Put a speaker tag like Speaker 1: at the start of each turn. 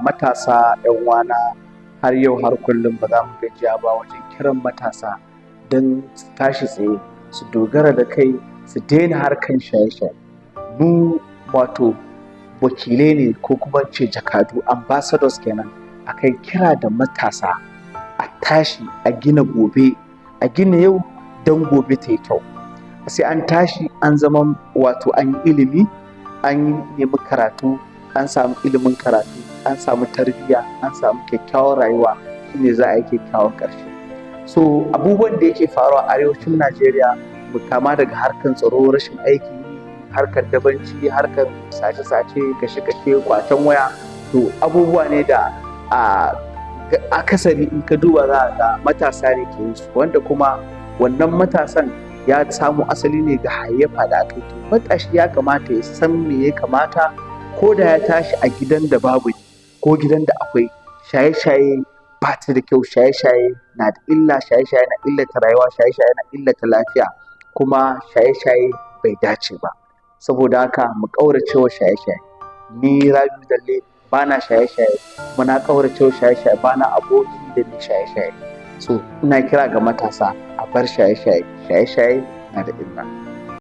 Speaker 1: matasa 'yan uwana, har yau har kullum ba za mu gajiya ba wajen kiran matasa don su tashi tsaye, su dogara da kai, su daina harkan shaye-shaye. Mu wato wakilai ne ko kuma ce jakadu, ambassadors kenan, akan kira da matasa a tashi a gina gobe, a gina yau don gobe ta yi kyau. Sai an tashi an zama wato an yi ilimi, an nemi karatu, an samu ilimin karatu, an samu tarbiyya, an samu kyakkyawar rayuwa, shine za a yi kyakkyawan ƙarshe. So abubuwan da yake faruwa a arewacin Najeriya, kama daga harkar tsaro, rashin aiki, harkar dabanci, harkar sace-sace, kashe-kashe, kwacen waya, to abubuwa ne da akasari in ka duba za ga matasa ne ke yin su, wanda kuma wannan matasan ya samu asali ne ga hayayyafa da aka yi. To matashi ya kamata ya san me ya kamata, ko da ya tashi a gidan da babu ko gidan da akwai shaye-shaye ba ta da kyau, shaye-shaye na da illa, shaye-shaye na illata rayuwa, shaye-shaye na illata lafiya, kuma shaye-shaye bai dace ba. Saboda haka mu ƙaurace wa shaye-shaye. Ni Rabiu Dalle ba na shaye-shaye, kuma na ƙaurace wa shaye-shaye, ba na aboki da ni shaye-shaye. So ina kira ga matasa a bar shaye-shaye, shaye-shaye na da illa.